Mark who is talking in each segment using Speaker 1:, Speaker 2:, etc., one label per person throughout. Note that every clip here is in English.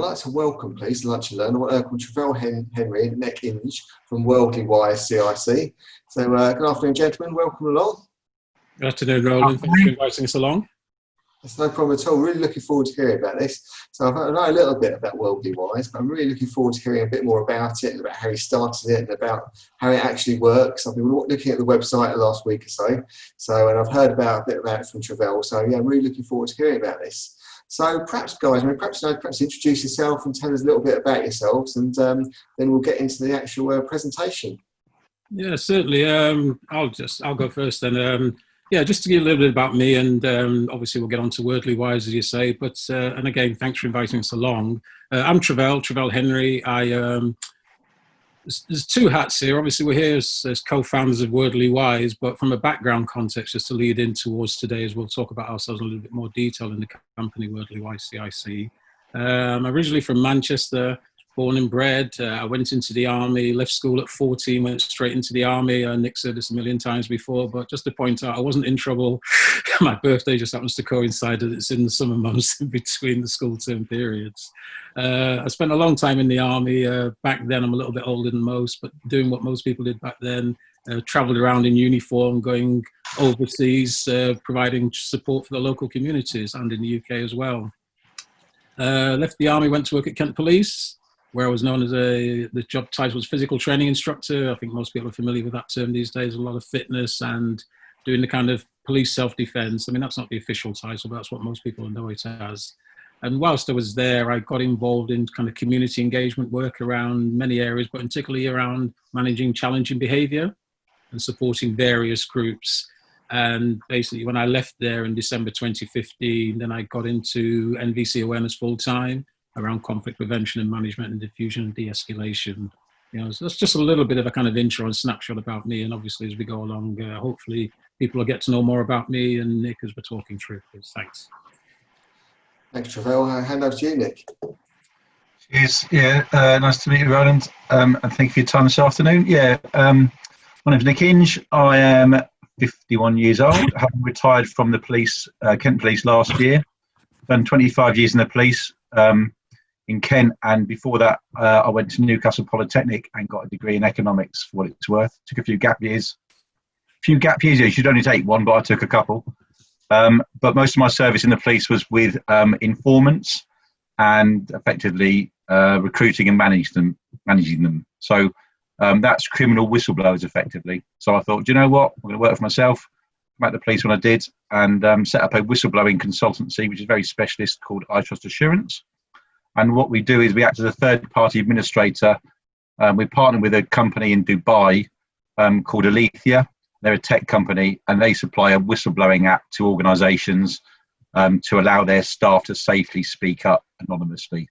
Speaker 1: like to welcome, please, to Lunch and Learn, called Trevel Henry and Nick Inge from Worldly Wise CIC. So good afternoon, gentlemen. Welcome along.
Speaker 2: Good afternoon, Roland. Thanks for inviting us along.
Speaker 1: It's no problem at all. Really looking forward to hearing about this. So I know a little bit about Worldly Wise, but I'm really looking forward to hearing a bit more about it, and about how he started it, and about how it actually works. I've been looking at the website the last week or so, and I've heard a bit about it from Trevel. So yeah, I'm really looking forward to hearing about this. So perhaps, guys, perhaps introduce yourself and tell us a little bit about yourselves, and then we'll get into the actual presentation.
Speaker 2: Yeah, certainly. I'll go first then. Yeah, just to give a little bit about me, and obviously we'll get on to Worldly Wise, as you say. But and again, thanks for inviting us along. I'm Trevel Henry. There's two hats here. Obviously, we're here as co-founders of Worldly Wise, but from a background context, just to lead in towards today, as we'll talk about ourselves in a little bit more detail in the company Worldly Wise CIC. I'm originally from Manchester. Born and bred. I went into the army, left school at 14, went straight into the army. Nick said this a million times before, but just to point out, I wasn't in trouble. My birthday just happens to coincide that it's in the summer months in between the school term periods. I spent a long time in the army. Back then, I'm a little bit older than most, but doing what most people did back then. Travelled around in uniform, going overseas, providing support for the local communities and in the UK as well. Left the army, went to work at Kent Police, where I was known as the job title was physical training instructor. I think most people are familiar with that term these days. A lot of fitness and doing the kind of police self-defense. I mean, that's not the official title, but that's what most people know it as. And whilst I was there, I got involved in kind of community engagement work around many areas, but particularly around managing challenging behaviour and supporting various groups. And basically, when I left there in December 2015, then I got into NVC awareness full-time, around conflict prevention and management and diffusion and de-escalation. You know, so that's just a little bit of a kind of intro and snapshot about me. And obviously, as we go along, hopefully people will get to know more about me and Nick as we're talking through. Thanks.
Speaker 1: Thanks, Trevel. I'll hand over to you, Nick.
Speaker 3: Cheers. Yeah, nice to meet you, Roland. And thank you for your time this afternoon. Yeah, my name's Nick Inge. I am 51 years old, having retired from the police, Kent Police last year. Done 25 years in the police. In Kent, and before that I went to Newcastle Polytechnic and got a degree in economics for what it's worth. Took a few gap years. You should only take one, but I took a couple. But most of my service in the police was with informants and effectively recruiting and managing them. So that's criminal whistleblowers effectively. So I thought, do you know what, I'm going to work for myself. I'm at the police when I did, and set up a whistleblowing consultancy, which is very specialist, called iTrust Assuarance. And what we do is we act as a third-party administrator. We partner with a company in Dubai called Alethea. They're a tech company, and they supply a whistleblowing app to organisations to allow their staff to safely speak up anonymously.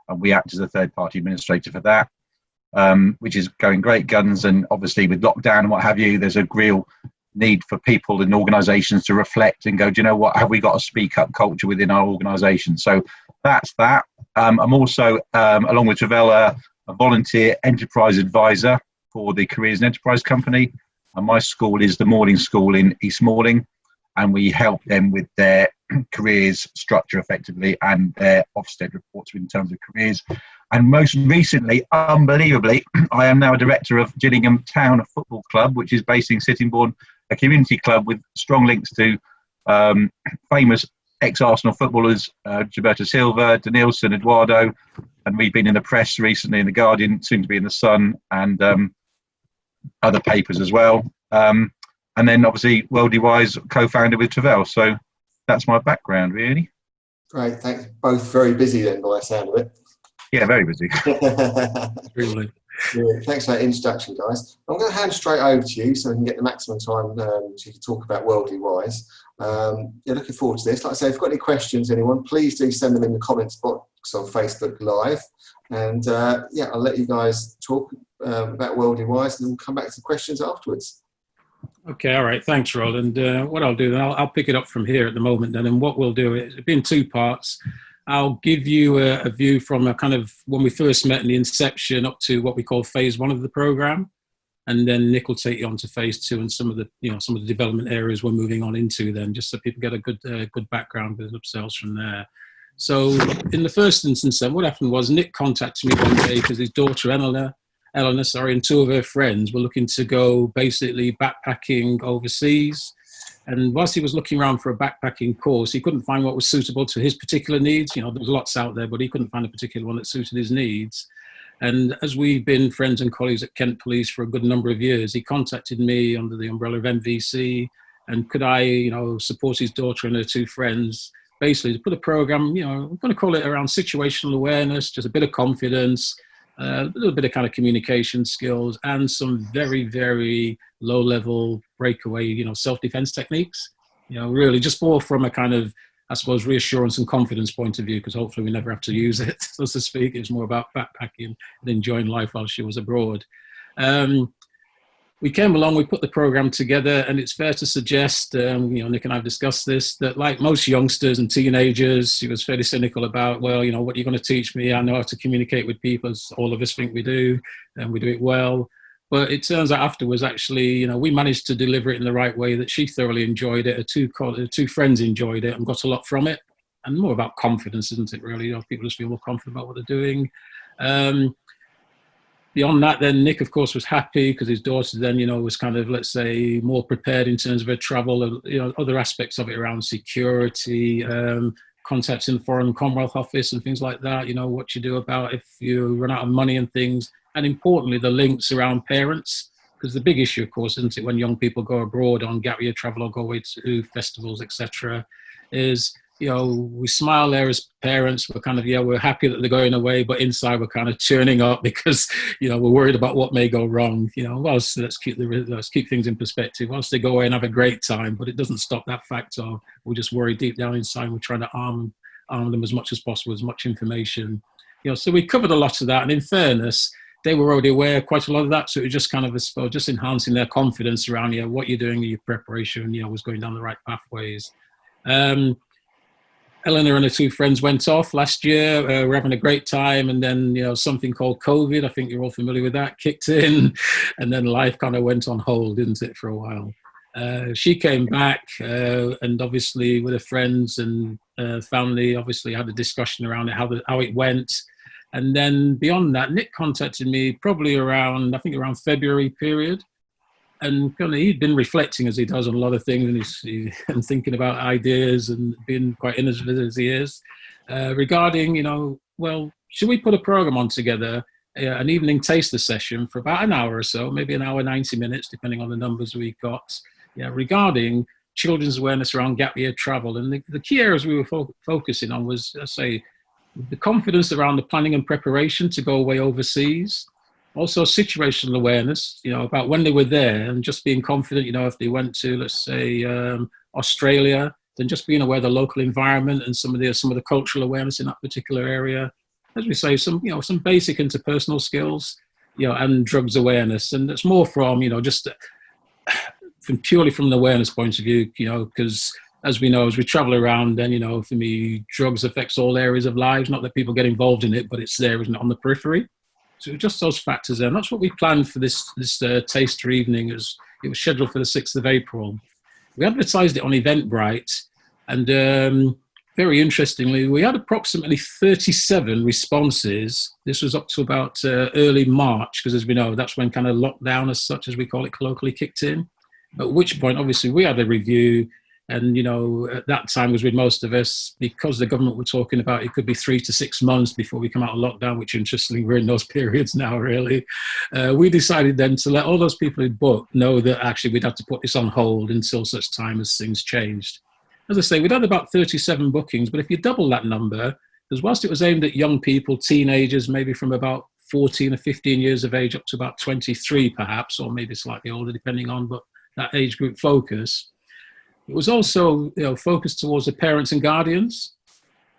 Speaker 3: And we act as a third-party administrator for that, which is going great guns. And obviously with lockdown and what have you, there's a real need for people and organisations to reflect and go, do you know what, have we got a speak up culture within our organisation? So that's that. I'm also, along with Trevel, a volunteer enterprise advisor for the Careers and Enterprise Company. And my school is the Mallings School in East Malling, and we help them with their careers structure effectively and their Ofsted reports in terms of careers. And most recently, unbelievably, I am now a director of Gillingham Town Football Club, which is based in Sittingbourne, a community club with strong links to famous ex-Arsenal footballers, Gilberto Silva, Denilson, Eduardo, and we've been in the press recently in The Guardian, soon to be in The Sun, and other papers as well. And then obviously Worldly Wise, co-founder with Trevel. So that's my background, really.
Speaker 1: Great, thanks. Both very busy then, by the sound of it.
Speaker 3: Yeah, very busy.
Speaker 2: Really.
Speaker 1: Yeah, thanks for that introduction, guys. I'm going to hand straight over to you so we can get the maximum time so you can talk about Worldly Wise. Yeah, looking forward to this. Like I say, if you've got any questions, anyone, please do send them in the comments box on Facebook Live. And yeah, I'll let you guys talk about Worldly Wise, and then we'll come back to the questions afterwards.
Speaker 2: Okay, all right. Thanks, Roland. What I'll do then, I'll pick it up from here at the moment then. And what we'll do is, it'll be in two parts. I'll give you a view from a kind of when we first met in the inception up to what we call phase one of the program. And then Nick will take you on to phase two and some of the, some of the development areas we're moving on into then, just so people get a good background with themselves from there. So in the first instance, then what happened was Nick contacted me one day because his daughter Eleanor, and two of her friends were looking to go basically backpacking overseas. And whilst he was looking around for a backpacking course, he couldn't find what was suitable to his particular needs. You know, there's lots out there, but he couldn't find a particular one that suited his needs. And as we've been friends and colleagues at Kent Police for a good number of years, he contacted me under the umbrella of MVC, and could I, you know, support his daughter and her two friends, basically to put a program, you know, I'm going to call it around situational awareness, just a bit of confidence, a little bit of kind of communication skills, and some very, very low-level breakaway, you know, self-defense techniques. You know, really just more from a kind of, I suppose, reassurance and confidence point of view, because hopefully we never have to use it, so to speak. It's more about backpacking and enjoying life while she was abroad. We came along, we put the program together, and it's fair to suggest, you know, Nick and I have discussed this, that like most youngsters and teenagers, he was fairly cynical about, well, you know, what are you going to teach me? I know how to communicate with people, as all of us think we do, and we do it well. But it turns out afterwards, actually, you know, we managed to deliver it in the right way, that she thoroughly enjoyed it, her two friends enjoyed it and got a lot from it. And more about confidence, isn't it, really? You know, people just feel more confident about what they're doing. Beyond that, then Nick, of course, was happy because his daughter then, you know, was kind of, let's say, more prepared in terms of her travel, you know, other aspects of it around security, contacts in the Foreign Commonwealth Office and things like that, you know, what you do about if you run out of money and things. And importantly, the links around parents, because the big issue, of course, isn't it, when young people go abroad on gap year travel or go away to festivals, etc., is, you know, we smile there as parents. We're kind of, yeah, we're happy that they're going away, but inside we're kind of churning up because, you know, we're worried about what may go wrong. You know, whilst let's keep things in perspective. Whilst they go away and have a great time, but it doesn't stop that fact of we're just worried deep down inside. We're trying to arm them as much as possible, as much information. You know, so we covered a lot of that. And in fairness, they were already aware of quite a lot of that. So it was just kind of, I suppose, just enhancing their confidence around, you know, what you're doing, your preparation, you know, was going down the right pathways. Eleanor and her two friends went off last year. We're having a great time. And then, you know, something called COVID, I think you're all familiar with that, kicked in. And then life kind of went on hold, didn't it, for a while. She came back and obviously with her friends and family, obviously had a discussion around it, how it went. And then beyond that, Nick contacted me probably around February period. And kind of he'd been reflecting, as he does, on a lot of things, and thinking about ideas and being quite innovative as he is, regarding, you know, well, should we put a program on together, an evening taster session for about an hour or so, maybe an hour, 90 minutes, depending on the numbers we got, regarding children's awareness around gap year travel. And the key areas we were focusing on was, let's say, the confidence around the planning and preparation to go away overseas. Also situational awareness, you know, about when they were there and just being confident, you know, if they went to, let's say, Australia, then just being aware of the local environment and some of the cultural awareness in that particular area. As we say, some basic interpersonal skills, you know, and drugs awareness. And it's more from, you know, just purely from the awareness point of view, you know, because as we know, as we travel around, then, you know, for me, drugs affects all areas of lives, not that people get involved in it, but it's there, isn't it, on the periphery. So just those factors there. And that's what we planned for this taster evening. It was scheduled for the 6th of April. We advertised it on Eventbrite. And very interestingly, we had approximately 37 responses. This was up to about early March, because as we know, that's when kind of lockdown as such, as we call it colloquially, kicked in. At which point, obviously, we had a review. And, you know, at that time was with most of us, because the government were talking about it could be 3 to 6 months before we come out of lockdown, which interestingly, we're in those periods now, really. We decided then to let all those people who booked know that actually we'd have to put this on hold until such time as things changed. As I say, we'd had about 37 bookings, but if you double that number, because whilst it was aimed at young people, teenagers, maybe from about 14 or 15 years of age up to about 23 perhaps, or maybe slightly older, depending on but that age group focus. It was also, you know, focused towards the parents and guardians,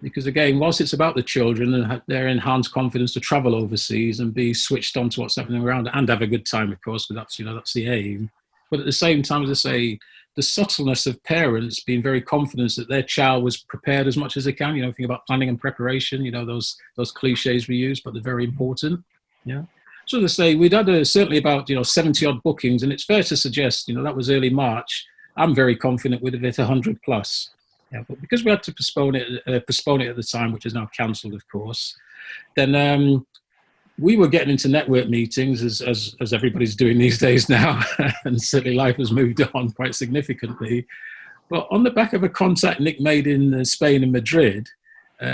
Speaker 2: because again, whilst it's about the children and their enhanced confidence to travel overseas and be switched on to what's happening around and have a good time, of course, because that's, you know, that's the aim. But at the same time, as I say, the subtleness of parents being very confident that their child was prepared as much as they can. You know, think about planning and preparation. You know, those cliches we use, but they're very important. Yeah. So as I say, we'd had certainly about, you know, 70 odd bookings, and it's fair to suggest, you know, that was early March. I'm very confident we'd have hit 100 plus. Yeah, but because we had to postpone it at the time, which is now cancelled, of course, then we were getting into network meetings as everybody's doing these days now, and certainly life has moved on quite significantly. But on the back of a contact Nick made in Spain and Madrid,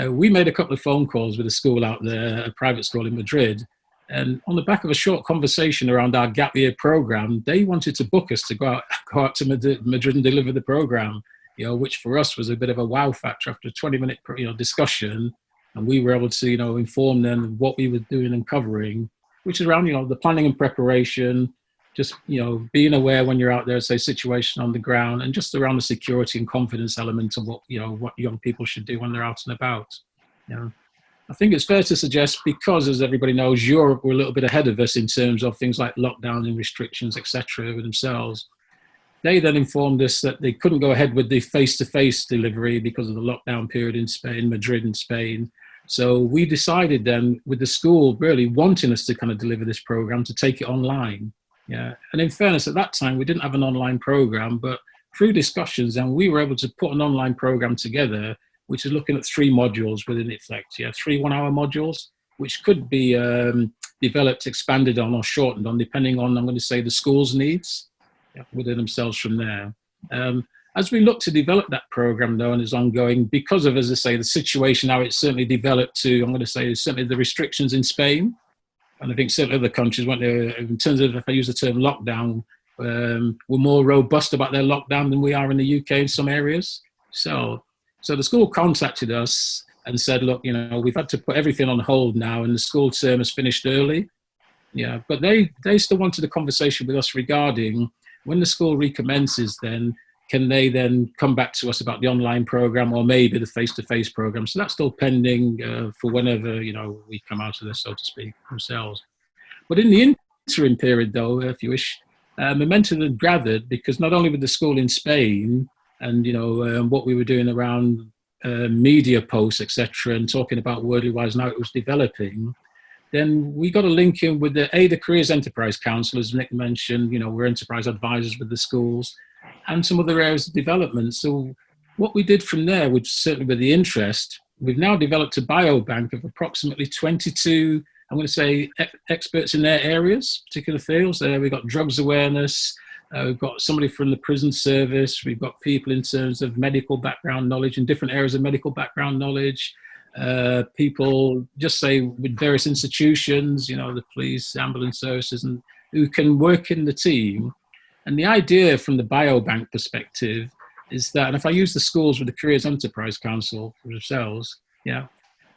Speaker 2: we made a couple of phone calls with a school out there, a private school in Madrid. And on the back of a short conversation around our gap year program, they wanted to book us to go out to Madrid and deliver the program, which for us was a bit of a wow factor after a 20-minute, discussion. And we were able to, inform them what we were doing and covering, which is around, the planning and preparation, just, being aware when you're out there, say, situation on the ground, and just around the security and confidence element of what young people should do when they're out and about. I think it's fair to suggest, because, as everybody knows, Europe were a little bit ahead of us in terms of things like lockdown and restrictions, etc., with themselves. They then informed us that they couldn't go ahead with the face-to-face delivery because of the lockdown period in Spain, Madrid and Spain. So we decided then, with the school really wanting us to kind of deliver this program, to take it online. Yeah, and in fairness, at that time, we didn't have an online program, but through discussions, then we were able to put an online program together, which is looking at 3 modules within effect. 3 one-hour modules, which could be developed, expanded on, or shortened on, depending on, I'm going to say, the school's needs within themselves from there. As we look to develop that program, though, and is ongoing, because of, as I say, the situation now, it's certainly developed to, I'm going to say, certainly the restrictions in Spain. And I think certain other countries, in terms of, if I use the term lockdown, were more robust about their lockdown than we are in the UK in some areas. So the school contacted us and said, look, we've had to put everything on hold now, and the school term has finished early. Yeah, but they still wanted a conversation with us regarding when the school recommences, then can they then come back to us about the online program or maybe the face-to-face program? So that's still pending for whenever, we come out of this, so to speak, themselves. But in the interim period, though, if you wish, momentum had gathered, because not only with the school in Spain and, what we were doing around media posts, etc., and talking about Worldly Wise and how it was developing, then we got a link in with the Ada Careers Enterprise Council, as Nick mentioned. We're enterprise advisors with the schools, and some other areas of development. So what we did from there, which certainly with the interest, we've now developed a biobank of approximately 22, I'm going to say, experts in their areas, particular fields. We've got drugs awareness, we've got somebody from the prison service, we've got people in terms of medical background knowledge in different areas of medical background knowledge, people, just say, with various institutions, the police, ambulance services, and who can work in the team. And the idea from the biobank perspective is that, and if I use the schools with the Careers Enterprise Council for themselves,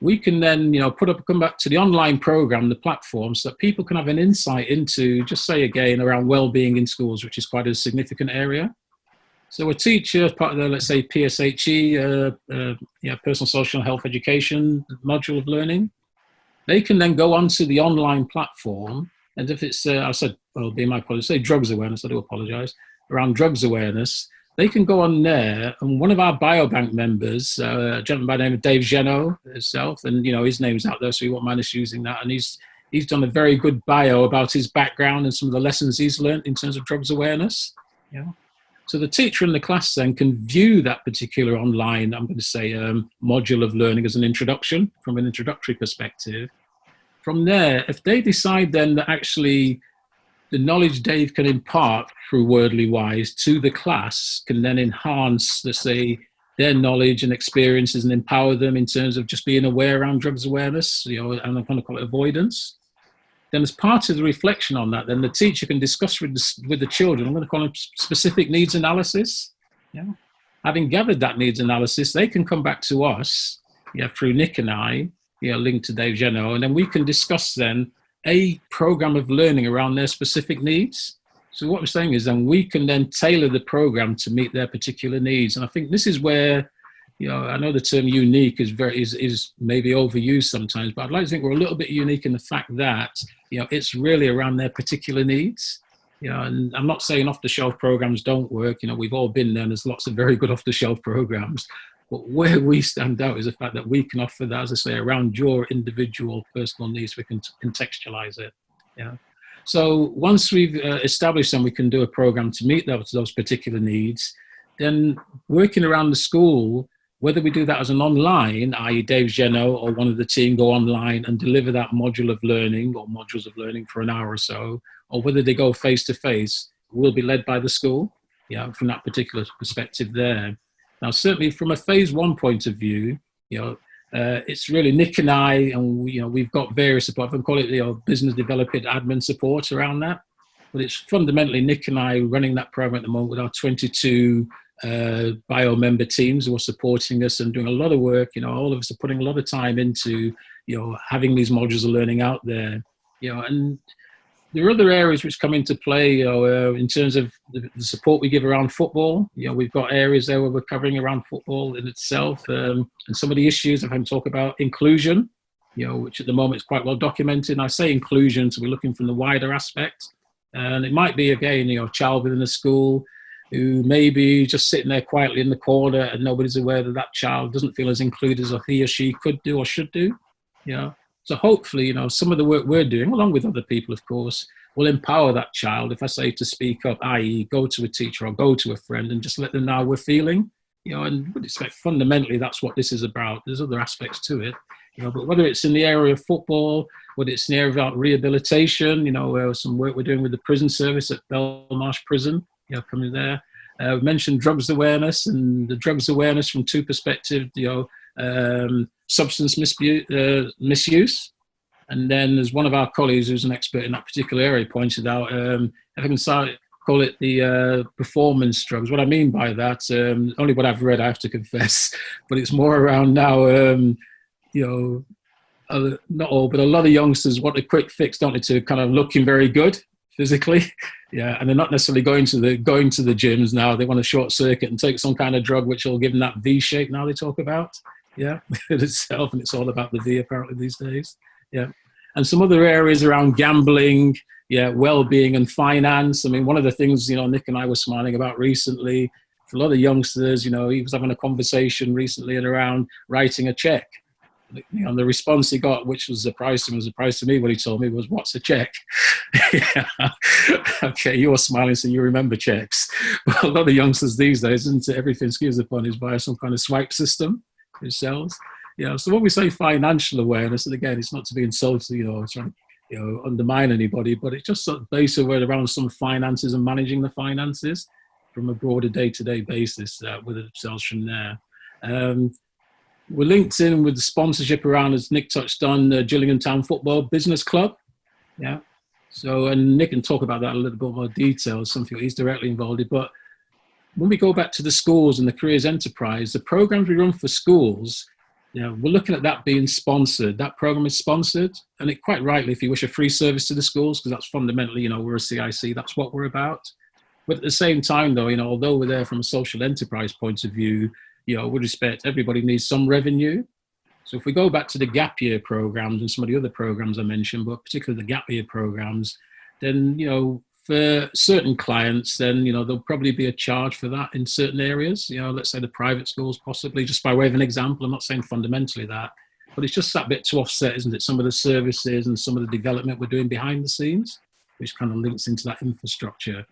Speaker 2: we can then, come back to the online program, the platform, so that people can have an insight into, just say again, around well-being in schools, which is quite a significant area. So a teacher, part of the, let's say, PSHE, Personal Social and Health Education module of learning, they can then go onto the online platform. And if it's, I said, well, be my apologies, say drugs awareness, I do apologize, around drugs awareness, they can go on there, and one of our biobank members, a gentleman by the name of Dave Geno himself, and, his name's out there, so you won't mind us using that, and he's done a very good bio about his background and some of the lessons he's learned in terms of drugs awareness. So the teacher in the class then can view that particular online, I'm going to say, module of learning as an introduction, from an introductory perspective. From there, if they decide then that actually the knowledge Dave can impart through Worldly Wise to the class can then enhance, let's say, their knowledge and experiences and empower them in terms of just being aware around drugs awareness, and I'm going to call it avoidance. Then as part of the reflection on that, then the teacher can discuss with the children, I'm going to call it specific needs analysis. Having gathered that needs analysis, they can come back to us, through Nick and I, linked to Dave Geno, and then we can discuss then a program of learning around their specific needs. So what we're saying is then we can then tailor the program to meet their particular needs. And I think this is where, I know the term unique is maybe overused sometimes, but I'd like to think we're a little bit unique in the fact that, it's really around their particular needs. And I'm not saying off-the-shelf programs don't work. We've all been there, and there's lots of very good off-the-shelf programs. But where we stand out is the fact that we can offer that, as I say, around your individual personal needs. We can contextualize it. So once we've established them, we can do a program to meet those particular needs. then working around the school, whether we do that as an online, i.e. Dave Geno or one of the team go online and deliver that module of learning or modules of learning for an hour or so, or whether they go face-to-face, will be led by the school, from that particular perspective there. Now, certainly from a phase one point of view, it's really Nick and I, and we've got various support. I can call it business development admin support around that. But it's fundamentally Nick and I running that program at the moment with our 22 bio member teams who are supporting us and doing a lot of work. All of us are putting a lot of time into, having these modules of learning out there. And there are other areas which come into play, in terms of the support we give around football. We've got areas there where we're covering around football in itself, and some of the issues I've had to talk about inclusion, which at the moment is quite well documented. And I say inclusion, so we're looking from the wider aspect. And it might be, again, a child within a school who may be just sitting there quietly in the corner and nobody's aware that that child doesn't feel as included as he or she could do or should do. So hopefully, some of the work we're doing, along with other people, of course, will empower that child, if I say to speak up, i.e. go to a teacher or go to a friend and just let them know how we're feeling. And would expect fundamentally that's what this is about. There's other aspects to it. But whether it's in the area of football, whether it's in the area of rehabilitation, some work we're doing with the prison service at Belmarsh Prison, coming there. We mentioned drugs awareness, and the drugs awareness from two perspectives, substance misuse. And then there's one of our colleagues who's an expert in that particular area pointed out, I can call it the performance drugs. What I mean by that, only what I've read, I have to confess, but it's more around now, not all, but a lot of youngsters want a quick fix, don't they, to kind of looking very good physically. And they're not necessarily going to the gyms now. They want a short circuit and take some kind of drug which will give them that V shape now they talk about. In itself, and it's all about the V apparently these days. And some other areas around gambling, well-being and finance. I mean, one of the things, Nick and I were smiling about recently, for a lot of youngsters, he was having a conversation recently around writing a check. And the response he got, which was a surprise to me, what he told me was, "What's a check?" Okay, you're smiling, so you remember checks. But a lot of youngsters these days, isn't it? Everything excuse upon is by some kind of swipe system yourselves. So when we say financial awareness, and again, it's not to be insulting, or trying to undermine anybody, but it's just sort of based around some finances and managing the finances from a broader day-to-day basis with themselves from there. We're linked in with the sponsorship around, as Nick touched on, Gillingham Town Football Business Club. So, and Nick can talk about that a little bit more detail, something he's directly involved in. But when we go back to the schools and the careers enterprise, the programs we run for schools, we're looking at that being sponsored. That program is sponsored, and it quite rightly, if you wish, a free service to the schools, because that's fundamentally, we're a CIC, that's what we're about. But at the same time, though, although we're there from a social enterprise point of view, with respect, everybody needs some revenue. So if we go back to the gap year programs and some of the other programs I mentioned, but particularly the gap year programs, then, for certain clients, then, there'll probably be a charge for that in certain areas. Let's say the private schools, possibly, just by way of an example. I'm not saying fundamentally that, but it's just that bit to offset, isn't it? Some of the services and some of the development we're doing behind the scenes, which kind of links into that infrastructure.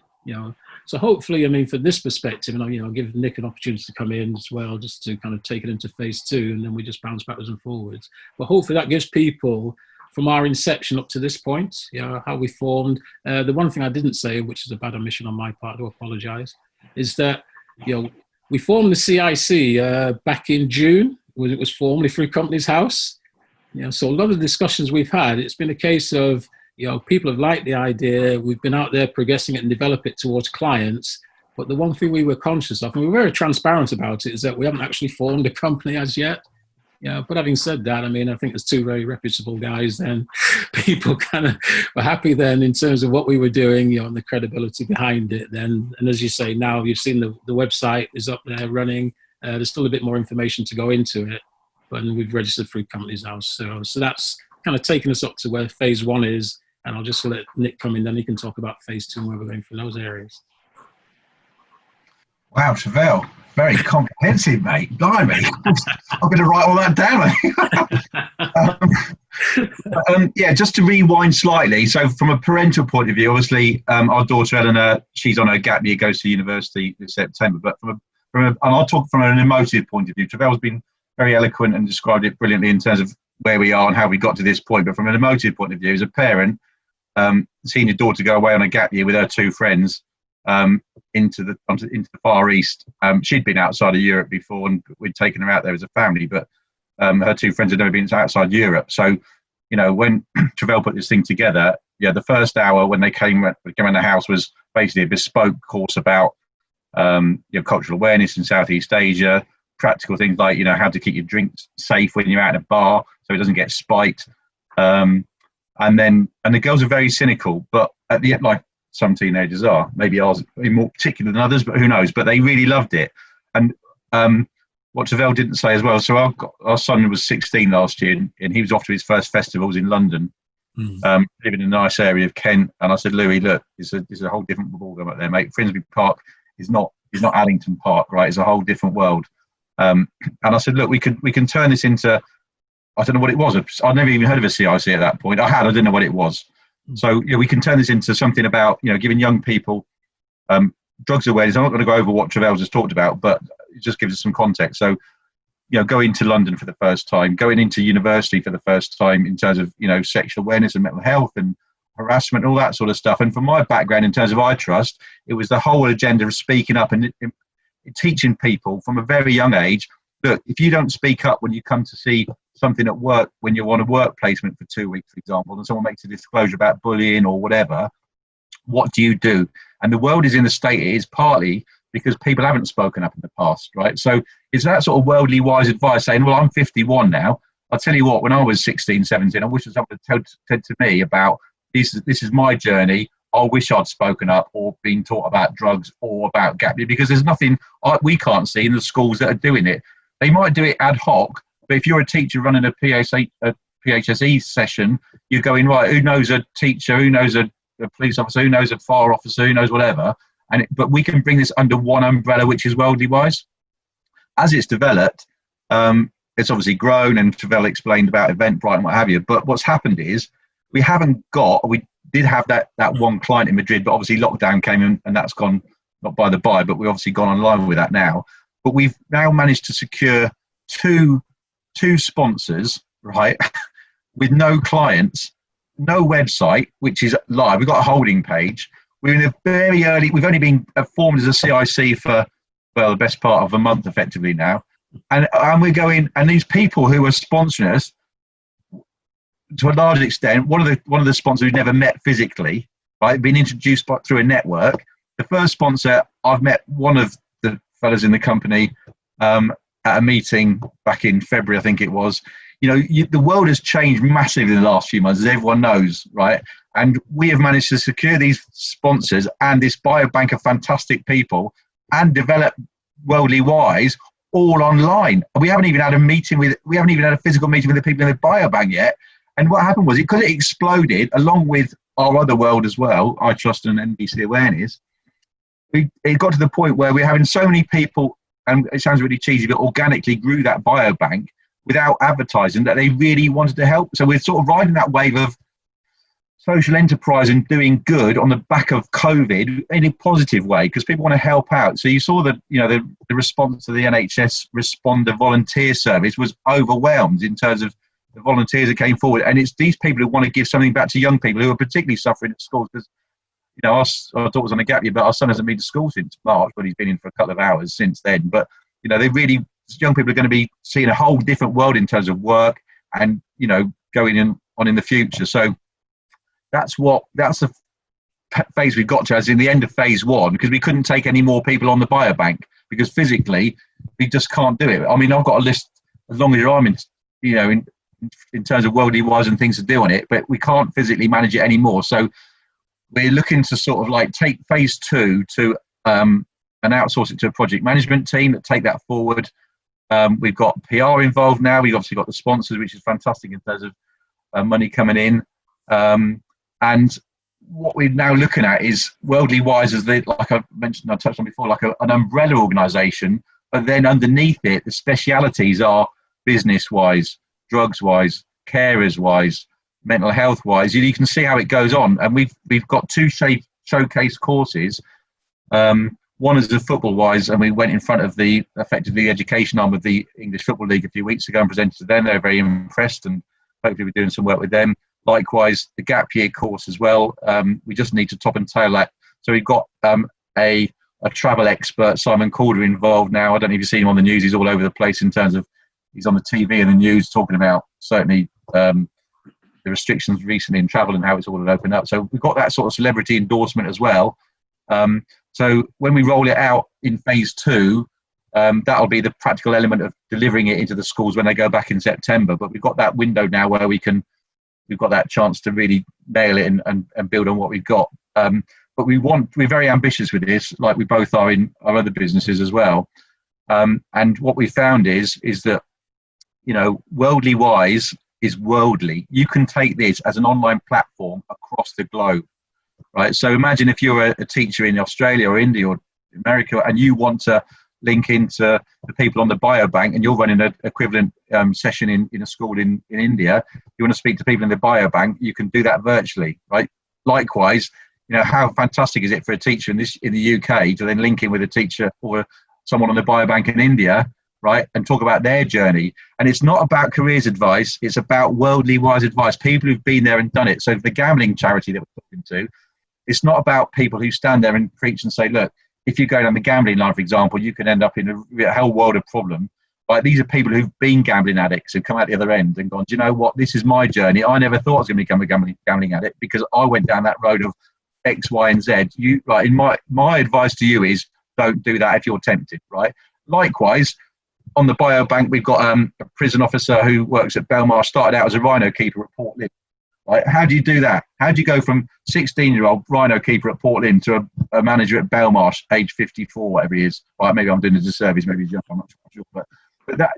Speaker 2: So hopefully, I mean, from this perspective, and I'll give Nick an opportunity to come in as well, just to kind of take it into phase two, and then we just bounce backwards and forwards. But hopefully that gives people, from our inception up to this point, how we formed. The one thing I didn't say, which is a bad omission on my part, I do apologise, is that, we formed the CIC back in June. It was formerly through Company's House. So a lot of the discussions we've had, it's been a case of, people have liked the idea. We've been out there progressing it and develop it towards clients. But the one thing we were conscious of, and we were very transparent about it, is that we haven't actually formed a company as yet. But having said that, I mean, I think there's two very reputable guys then. People kind of were happy then in terms of what we were doing, and the credibility behind it then. And as you say, now you've seen the website is up there running. There's still a bit more information to go into it, but we've registered through Company's House. So that's kind of taken us up to where phase one is. And I'll just let Nick come in, then he can talk about phase two and where we're going from those areas.
Speaker 3: Wow, Trevel, very comprehensive, mate. Blimey, I'm going to write all that down. Just to rewind slightly. So from a parental point of view, obviously, our daughter Eleanor, she's on her gap year, goes to university in September. But from and I'll talk from an emotive point of view. Trevel's been very eloquent and described it brilliantly in terms of where we are and how we got to this point. But from an emotive point of view, as a parent, seeing your daughter go away on a gap year with her two friends into the Far East. She'd been outside of Europe before, and we'd taken her out there as a family. But her two friends had never been outside Europe. So, you know, when Trevel put this thing together, yeah, the first hour when they came in the house was basically a bespoke course about cultural awareness in Southeast Asia, practical things like, you know, how to keep your drinks safe when you're out in a bar so it doesn't get spiked. And the girls are very cynical, but at the end, like some teenagers are, maybe ours more particular than others, but who knows? But they really loved it. And what Trevel didn't say as well, so our son was 16 last year, and he was off to his first festivals in London, living in a nice area of Kent. And I said, Louis, look, it's a whole different ballgame up there, mate. Finsbury Park is not Addington Park, right? It's a whole different world. And I said, look, we can turn this into, I don't know what it was. I'd never even heard of a CIC at that point. I didn't know what it was. So, you know, we can turn this into something about, you know, giving young people drugs awareness. I'm not going to go over what Trevel just talked about, but it just gives us some context. So, you know, going to London for the first time, going into university for the first time in terms of, you know, sexual awareness and mental health and harassment, all that sort of stuff. And from my background in terms of iTrust, it was the whole agenda of speaking up and teaching people from a very young age, look, if you don't speak up when you come to see something at work, when you're on a work placement for 2 weeks, for example, and someone makes a disclosure about bullying or whatever, what do you do? And the world is in the state it is partly because people haven't spoken up in the past, right? So it's that sort of worldly wise advice saying, well, I'm 51 now. I'll tell you what, when I was 16, 17, I wish someone had said to me about, this is my journey. I wish I'd spoken up or been taught about drugs or about gap year, because there's nothing we can't see in the schools that are doing it. They might do it ad hoc, but if you're a teacher running a PHSE session, you're going, right, who knows a teacher, who knows a police officer, who knows a fire officer, who knows whatever. But we can bring this under one umbrella, which is Worldly Wise. As it's developed, it's obviously grown, and Trevel explained about Eventbrite and what have you. But what's happened is we did have that one client in Madrid, but obviously lockdown came in and that's gone, not by the by, but we've obviously gone online with that now. But we've now managed to secure two sponsors, right, with no clients, no website, which is live. We've got a holding page. We're in a very early, we've only been formed as a CIC for, well, the best part of a month effectively now. And we're going, and these people who are sponsoring us, to a large extent, one of the sponsors we've never met physically, right, been introduced through a network. The first sponsor, I've met one of the fellas in the company at a meeting back in February, I think it was. You know, the world has changed massively in the last few months, as everyone knows, right? And we have managed to secure these sponsors and this biobank of fantastic people and develop Worldly Wise all online. We haven't even had a physical meeting with the people in the biobank yet. And what happened was, because it exploded along with our other world as well, iTrust and NBC Awareness, it got to the point where we're having so many people, and it sounds really cheesy, but organically grew that biobank without advertising, that they really wanted to help. So we're sort of riding that wave of social enterprise and doing good on the back of COVID in a positive way, because people want to help out. So you saw that, you know, the response to the NHS Responder volunteer service was overwhelmed in terms of the volunteers that came forward. And it's these people who want to give something back to young people who are particularly suffering at schools, because, you know, our daughter was on a gap year, but our son hasn't been to school since March, but he's been in for a couple of hours since then. But, you know, young people are going to be seeing a whole different world in terms of work and, you know, going on in the future. So that's the phase we've got to, as in the end of phase one, because we couldn't take any more people on the biobank because physically we just can't do it. I mean, I've got a list as long as I'm in terms of Worldly Wise and things to do on it, but we can't physically manage it anymore. So we're looking to sort of like take phase two to and outsource it to a project management team that take that forward. We've got PR involved now. We've obviously got the sponsors, which is fantastic in terms of money coming in. And what we're now looking at is Worldly Wise as like I mentioned, I touched on before, like an umbrella organisation, but then underneath it, the specialities are business-wise, drugs-wise, carers-wise, mental health-wise. You can see how it goes on. And we've got two showcase courses. One is the football wise, and we went in front of the effectively education arm of the English Football League a few weeks ago and presented to them. They were very impressed, and hopefully we're doing some work with them. Likewise, the gap year course as well. We just need to top and tail that. So we've got a travel expert, Simon Calder, involved now. I don't know if you've seen him on the news. He's all over the place in terms of, he's on the TV and the news talking about certainly the restrictions recently in travel and how it's all opened up. So we've got that sort of celebrity endorsement as well. So when we roll it out in phase 2, that'll be the practical element of delivering it into the schools when they go back in September. But we've got that window now where we've got that chance to really nail it and build on what we've got. But we're very ambitious with this, like we both are in our other businesses as well. And what we found is that, Worldly Wise is worldly. You can take this as an online platform across the globe, right? So imagine if you're a teacher in Australia or India or America, and you want to link into the people on the biobank, and you're running an equivalent session in a school in India. You want to speak to people in the biobank, you can do that virtually, right? Likewise, how fantastic is it for a teacher in the UK to then link in with a teacher or someone on the biobank in India, right, and talk about their journey. And it's not about careers advice, it's about worldly wise advice, people who've been there and done it. So the gambling charity that we're talking to, it's not about people who stand there and preach and say, look, if you go down the gambling line, for example, you can end up in a whole world of problem. Right? These are people who've been gambling addicts, who've come out the other end and gone, do you know what, this is my journey. I never thought I was going to become a gambling addict because I went down that road of X, Y, and Z. My advice to you is don't do that if you're tempted, right? Likewise, on the biobank, we've got a prison officer who works at Belmarsh, started out as a rhino keeper at Port Lympne. Right? How do you do that? How do you go from 16-year-old rhino keeper at Port Lympne to a manager at Belmarsh, age 54, whatever he is? Right, maybe I'm doing a disservice, maybe he's young, I'm not sure.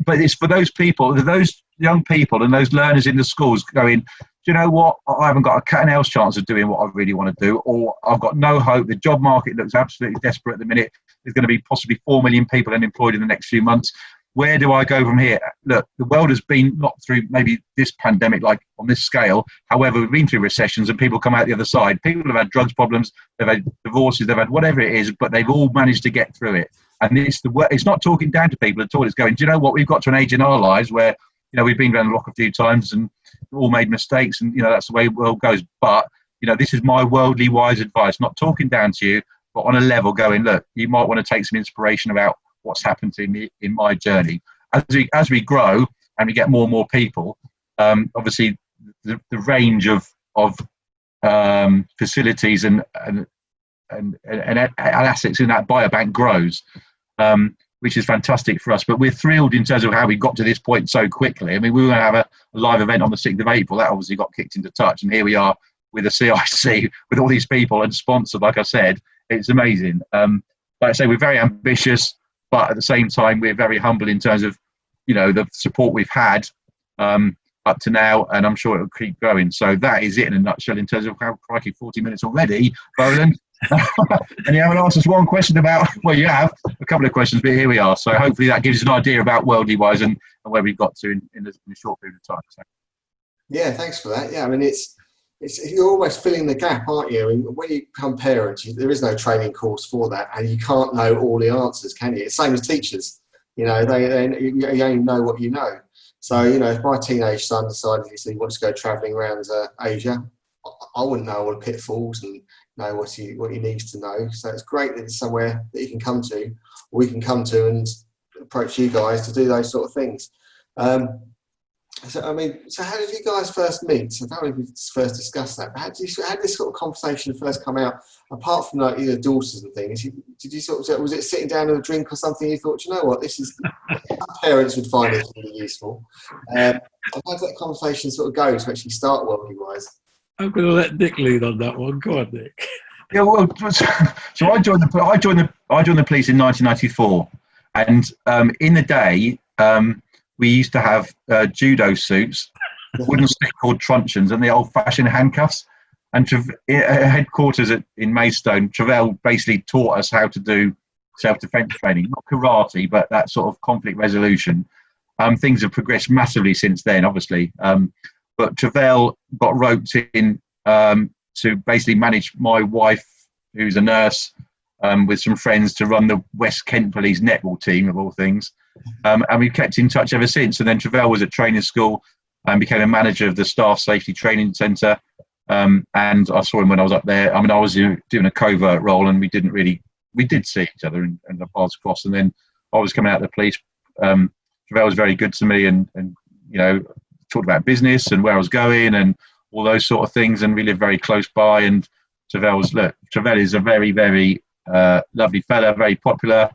Speaker 3: But it's for those people, those young people and those learners in the schools going, do you know what? I haven't got a cat and else chance of doing what I really want to do, or I've got no hope. The job market looks absolutely desperate at the minute. There's going to be possibly 4 million people unemployed in the next few months. Where do I go from here? Look, the world has been not through maybe this pandemic like on this scale. However, we've been through recessions and people come out the other side. People have had drugs problems, they've had divorces, they've had whatever it is, but they've all managed to get through it. And it's not talking down to people at all. It's going, do you know what? We've got to an age in our lives where, we've been around the block a few times and all made mistakes, and, that's the way the world goes. But, this is my worldly wise advice, not talking down to you, but on a level going, look, you might want to take some inspiration about what's happened to me in my journey. As we grow and we get more and more people, obviously the range of facilities and assets in that biobank grows, which is fantastic for us. But we're thrilled in terms of how we got to this point so quickly. I mean, we were going to have a live event on the 6th of April. That obviously got kicked into touch, and here we are with a CIC with all these people and sponsored. Like I said, it's amazing. Like I say, we're very ambitious, but at the same time, we're very humble in terms of, the support we've had up to now, and I'm sure it'll keep going. So that is it in a nutshell in terms of how, crikey, 40 minutes already, Roland. And you haven't asked us one question about, well, you have a couple of questions, but here we are. So hopefully that gives you an idea about Worldly Wise and where we've got to in a short period of time. So.
Speaker 1: Yeah, thanks for that. Yeah, I mean, it's you're almost filling the gap, aren't you? I mean, when you become parents, there is no training course for that, and you can't know all the answers, can you? It's the same as teachers. You only know what you know. So, if my teenage son decided he wants to go travelling around Asia, I wouldn't know all the pitfalls and know what he needs to know. So it's great that it's somewhere that he can come to, or we can come to and approach you guys to do those sort of things. So how did you guys first meet? So I don't know if we first discussed that, but how did this sort of conversation first come out? Apart from like your daughters and things, did you was it sitting down with a drink or something? You thought, you know what, this is parents would find this really useful. How did that conversation sort of go to actually start Worldly Wise?
Speaker 2: I'm going to let Nick lead on that one. Go on, Nick.
Speaker 3: Yeah, well, so I joined the police in 1994, and in the day. We used to have judo suits, wooden stick called truncheons, and the old-fashioned handcuffs. And headquarters in Maidstone, Trevel basically taught us how to do self-defense training, not karate, but that sort of conflict resolution. Things have progressed massively since then, obviously. But Trevel got roped in to basically manage my wife, who's a nurse, with some friends to run the West Kent Police netball team, of all things. And we've kept in touch ever since. And then Trevel was at training school and became a manager of the Staff Safety Training Centre. And I saw him when I was up there. I mean, I was doing a covert role, and we did see each other and the paths crossed. And then I was coming out of the police. Trevel was very good to me, and talked about business and where I was going and all those sort of things. And we live very close by. And Trevel is a very, very lovely fella, very popular,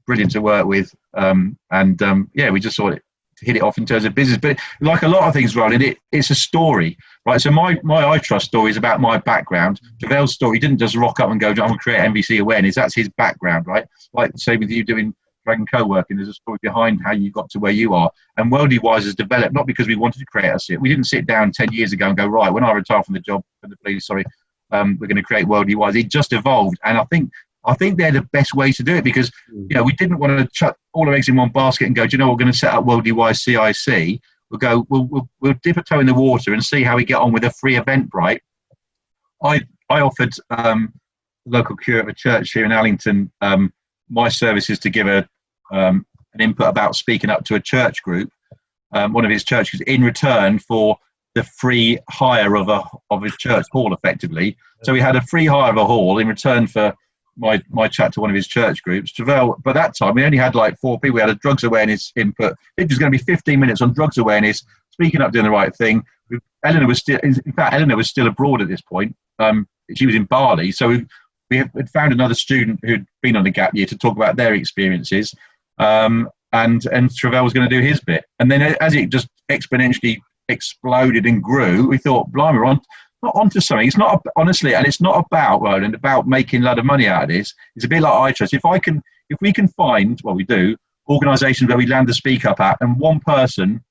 Speaker 3: brilliant to work with. We just sort of hit it off in terms of business. But like a lot of things, Roland, it's a story, right? So my iTrust story is about my background. Trevel's story didn't just rock up and go, I'm going to create MVC awareness. That's his background, right? Like, say with you doing Dragon co-working, there's a story behind how you got to where you are. And Worldly Wise has developed, not because we wanted to create we didn't sit down 10 years ago and go, right, when I retire from the job, from the police, we're going to create Worldly Wise. It just evolved. And I think they're the best way to do it, because we didn't want to chuck all our eggs in one basket and go, do you know, we're going to set up Worldly Wise CIC. We'll dip a toe in the water and see how we get on with a free Eventbrite. I offered the local curate of a church here in Allington my services to give an input about speaking up to a church group, one of his churches, in return for the free hire of a church hall, effectively. So we had a free hire of a hall in return for my chat to one of his church groups. Trevel, by that time, we only had like 4 people. We had a drugs awareness input. It was going to be 15 minutes on drugs awareness, speaking up, doing the right thing. Eleanor was still abroad at this point. She was in Bali. So we had found another student who'd been on a gap year to talk about their experiences. And Trevel was going to do his bit. And then as it just exponentially exploded and grew, we thought, blimey, we're onto something. It's not, honestly, and it's not about, Roland, about making a lot of money out of this. It's a bit like iTrust. If we can find, well, we do, organisations where we land the speak up at, and one person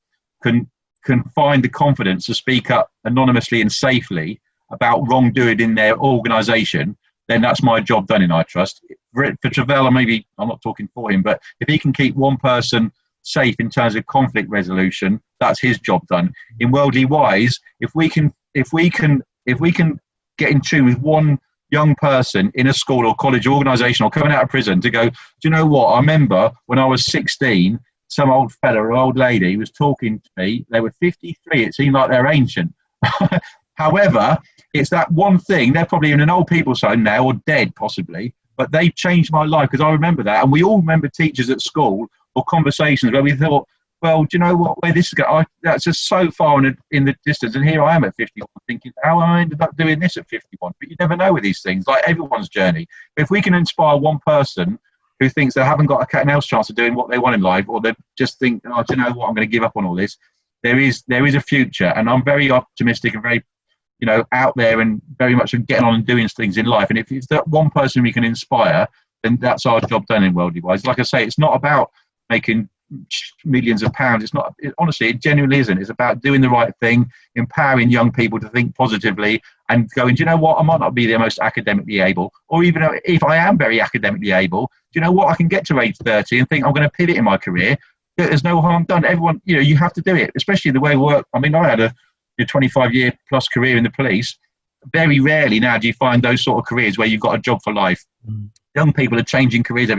Speaker 3: can find the confidence to speak up anonymously and safely about wrongdoing in their organisation, then that's my job done in iTrust. For Trevel, maybe I'm not talking for him, but if he can keep one person safe in terms of conflict resolution, that's his job done. In Worldly Wise, if we can get in tune with one young person in a school or college or organisation or coming out of prison to go, do you know what? I remember when I was 16, some old fella or old lady was talking to me. They were 53. It seemed like they're ancient. However, it's that one thing. They're probably in an old people's home now, or dead possibly, but they've changed my life, because I remember that. And we all remember teachers at school or conversations where we thought, well, do you know what, where this is going? That's just so far in the distance. And here I am at 51 thinking, how I ended up doing this at 51. But you never know with these things, like everyone's journey. But if we can inspire one person who thinks they haven't got a cat and mouse chance of doing what they want in life, or they just think, oh, do you know what, I'm going to give up on all this, there is a future. And I'm very optimistic and very, out there and very much getting on and doing things in life. And if it's that one person we can inspire, then that's our job done in Worldly Wise. Like I say, it's not about making millions of pounds. It's not, honestly, it genuinely isn't. It's about doing the right thing, empowering young people to think positively and going, do you know what, I might not be the most academically able, or even if I am very academically able, do you know what, I can get to age 30 and think I'm going to pivot in my career. There's no harm done. Everyone, you have to do it, especially the way we work. I mean, I had a 25-year plus career in the police. Very rarely now do you find those sort of careers where you've got a job for life. Young people are changing careers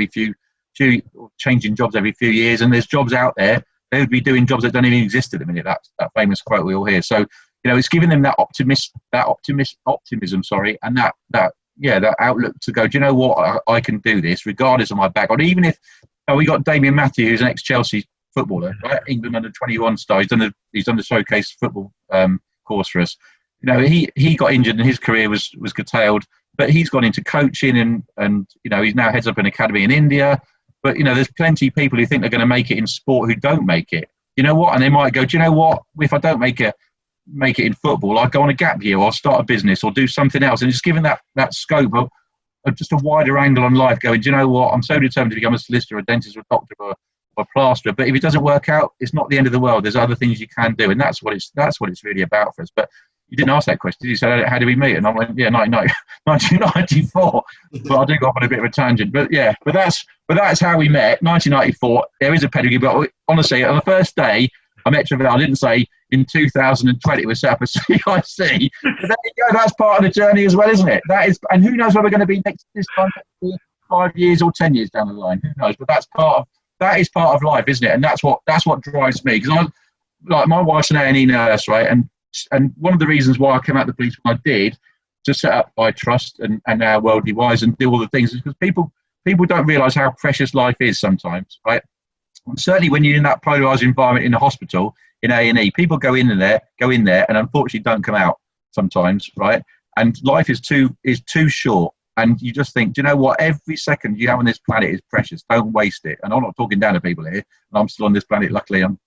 Speaker 3: changing jobs every few years, and there's jobs out there. They would be doing jobs that don't even exist at the minute. That famous quote we all hear. So it's giving them that optimism, and that outlook to go, do you know what, I can do this regardless of my background. Even if we got Damien Matthew, who's an ex-Chelsea footballer, right? England under 21 star. He's done the showcase football course for us. He got injured and his career was curtailed, but he's gone into coaching and he's now heads up an academy in India. But there's plenty of people who think they're going to make it in sport who don't make it. You know what? And they might go, do you know what? If I don't make it in football, I'll go on a gap year, or I'll start a business, or do something else. And just giving that scope of just a wider angle on life, going, do you know what? I'm so determined to become a solicitor, a dentist, or a doctor, or a plasterer. But if it doesn't work out, it's not the end of the world. There's other things you can do, and that's what it's really about for us. But you didn't ask that question. You said, how did we meet? And I went, 1994. But I do go off on a bit of a tangent. But that's how we met. 1994. There is a pedigree. But honestly, on the first day I met Trevel, I didn't say, in 2020 we set up a CIC. But there you go, that's part of the journey as well, isn't it? That is, and who knows where we're going to be this time, 5 years or 10 years down the line, who knows? But that is part of life, isn't it? And that's what drives me, because I'm like, my wife's an A&E nurse, right? And one of the reasons why I came out of the police when I did, to set up iTrust and now Worldly Wise and do all the things, is because people don't realise how precious life is sometimes, right? And certainly when you're in that polarised environment in a hospital, in A&E, people go in there and unfortunately don't come out sometimes, right? And life is too short. And you just think, do you know what? Every second you have on this planet is precious. Don't waste it. And I'm not talking down to people here. I'm still on this planet. Luckily, I'm,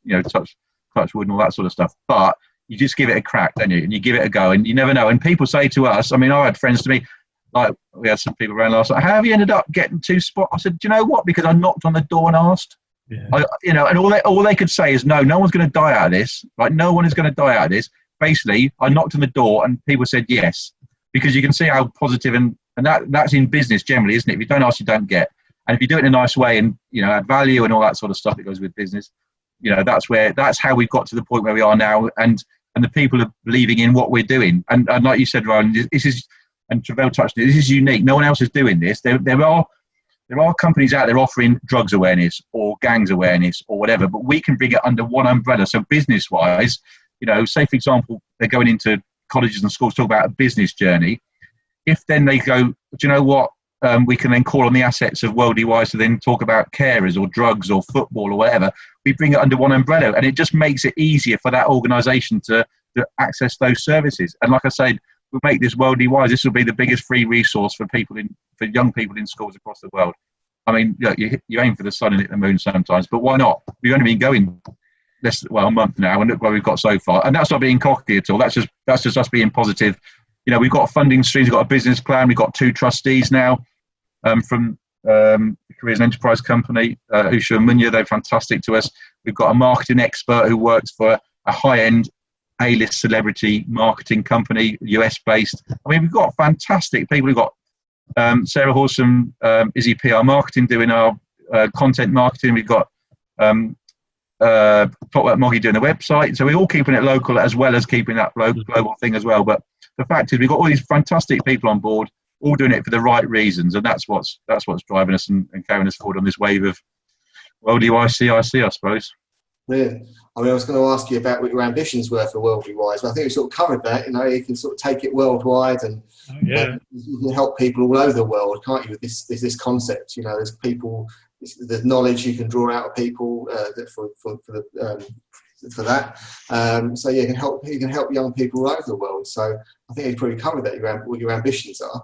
Speaker 3: touch wood and all that sort of stuff. But you just give it a crack, don't you? And you give it a go, and you never know. And people say to us, I mean, I had friends to me, like we had some people around last night, how have you ended up getting 2 spots? I said, do you know what? Because I knocked on the door and asked. Yeah. And all they could say is, no one's going to die out of this. Like, no one is going to die out of this. Basically, I knocked on the door and people said yes, because you can see how positive and that's in business generally, isn't it? If you don't ask, you don't get. And if you do it in a nice way and add value and all that sort of stuff that goes with business, that's how we've got to the point where we are now, and the people are believing in what we're doing. And like you said, Ryan, this is, and Trevel touched on it, this is unique. No one else is doing this. There are companies out there offering drugs awareness or gangs awareness or whatever, but we can bring it under one umbrella. So business-wise, say for example, they're going into colleges and schools to talk about a business journey. If then they go, do you know what? We can then call on the assets of Worldly Wise to then talk about carers or drugs or football or whatever. We bring it under one umbrella, and it just makes it easier for that organisation to access those services. And like I said, we'll make this Worldly Wise. This will be the biggest free resource for young people in schools across the world. I mean, you aim for the sun and hit the moon sometimes, but why not? We've only been going a month now, and look where we've got so far. And that's not being cocky at all. That's just us being positive. We've got funding streams, we've got a business plan, we've got 2 trustees now from Careers and Enterprise Company, Usha and Munya. They're fantastic to us. We've got a marketing expert who works for a high-end A-list celebrity marketing company, US-based. I mean, we've got fantastic people. We've got Sarah Horsam, Izzy PR Marketing doing our content marketing. We've got Clockwork Moggy doing the website. So we're all keeping it local as well as keeping that global thing as well. But the fact is, we've got all these fantastic people on board, all doing it for the right reasons, and that's what's driving us and carrying us forward on this wave of Worldly Wise CIC, I suppose.
Speaker 1: Yeah. I mean, I was going to ask you about what your ambitions were for Worldly Wise, but I think we sort of covered that. You can sort of take it worldwide, and you can help people all over the world, can't you? With this concept, there's people, there's knowledge you can draw out of people for that. So you can help young people all over the world. So I think you've probably covered that. What your ambitions are.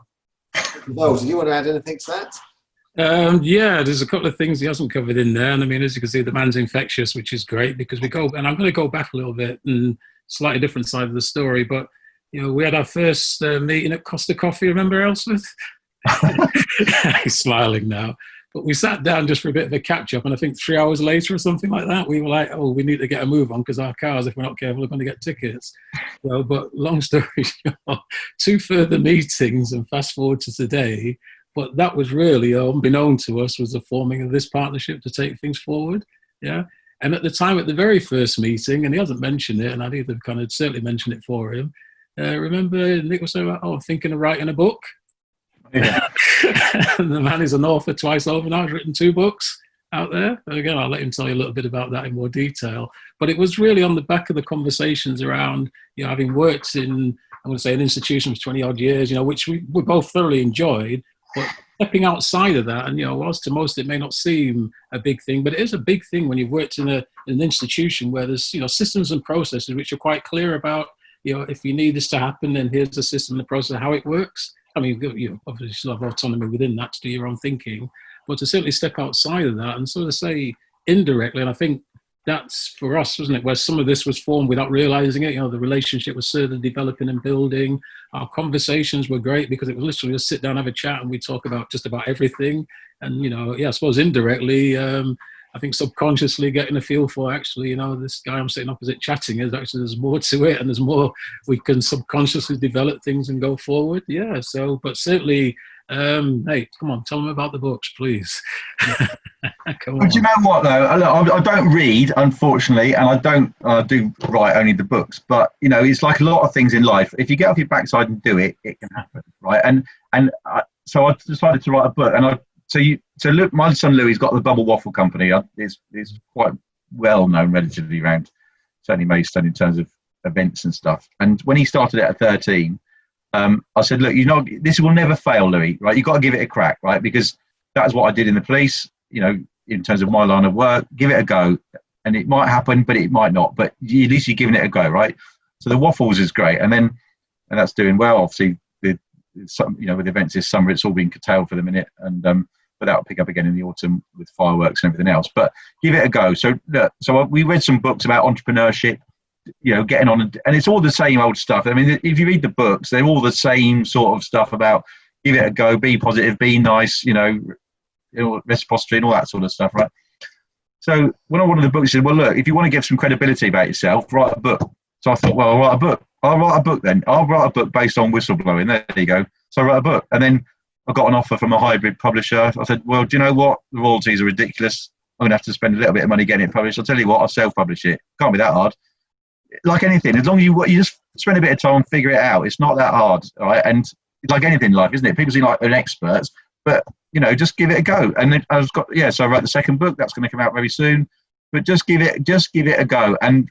Speaker 1: Well, do you want to add anything to that?
Speaker 2: There's a couple of things he hasn't covered in there, and I mean, as you can see, the man's infectious, which is great, because and I'm going to go back a little bit and slightly different side of the story, but we had our first meeting at Costa Coffee. Remember, Ellsworth? He's smiling now. But we sat down just for a bit of a catch-up, and I think 3 hours later or something like that, we were like, oh, we need to get a move on, because our cars, if we're not careful, are going to get tickets. Well, but long story short, 2 further meetings, and fast forward to today. But that was really, unbeknown to us, was the forming of this partnership to take things forward. Yeah. And at the time, at the very first meeting, and he hasn't mentioned it, and I'd either kind of certainly mention it for him. Remember, Nick was saying, I'm thinking of writing a book. Yeah. And the man is an author twice over now. He's written 2 books out there. And again, I'll let him tell you a little bit about that in more detail. But it was really on the back of the conversations around, having worked in, I want to say, an institution for 20 odd years, which we both thoroughly enjoyed. But stepping outside of that, and whilst to most it may not seem a big thing, but it is a big thing when you've worked in an institution where there's systems and processes which are quite clear about if you need this to happen, then here's the system and the process, how it works. I mean, you obviously still have autonomy within that to do your own thinking, but to certainly step outside of that and sort of say indirectly, and I think that's for us, wasn't it, where some of this was formed without realizing it. The relationship was certainly developing and building. Our conversations were great because it was literally just sit down, have a chat, and we talk about just about everything. And, I suppose indirectly, I think subconsciously getting a feel for actually, this guy I'm sitting opposite chatting is actually, there's more to it, and there's more we can subconsciously develop things and go forward. Yeah. So, but certainly Hey, come on, tell them about the books, please. Come
Speaker 3: But
Speaker 2: on.
Speaker 3: you know what though? I don't read, unfortunately, and I do write only the books. But you know, it's like a lot of things in life. If you get off your backside and do it, it can happen, right? So I decided to write a book, so look, my son Louis's got the Bubble Waffle Company. It's quite well known relatively around, certainly Maidstone in terms of events and stuff. And when he started it at 13, I said, look, this will never fail, Louis, right? You've got to give it a crack, right? Because that's what I did in the police, you know, in terms of my line of work. Give it a go. And it might happen, but it might not. But at least you're giving it a go, right? So the waffles is great. And that's doing well. Obviously, with events this summer, it's all been curtailed for the minute. But that'll pick up again in the autumn with fireworks and everything else. But give it a go. So we read some books about entrepreneurship, you know, getting on, and it's all the same old stuff. I mean, if you read the books, they're all the same sort of stuff about give it a go, be positive, be nice, you know, reciprocity and all that sort of stuff, right? So when I wanted the book, he said, well, look, if you want to get some credibility about yourself, write a book. So I thought, well, I'll write a book. I'll write a book then. I'll write a book based on whistleblowing. There you go. So I wrote a book. And then I got an offer from a hybrid publisher. I said, well, do you know what? The royalties are ridiculous. I'm going to have to spend a little bit of money getting it published. I'll tell you what, I'll self-publish it. Can't be that hard. Like anything, as long as you just spend a bit of time and figure it out, it's not that hard, all right? And it's like anything in life, isn't it? People seem like they're experts, but you know, just give it a go. And then so I wrote the second book that's going to come out very soon. But just give it a go. And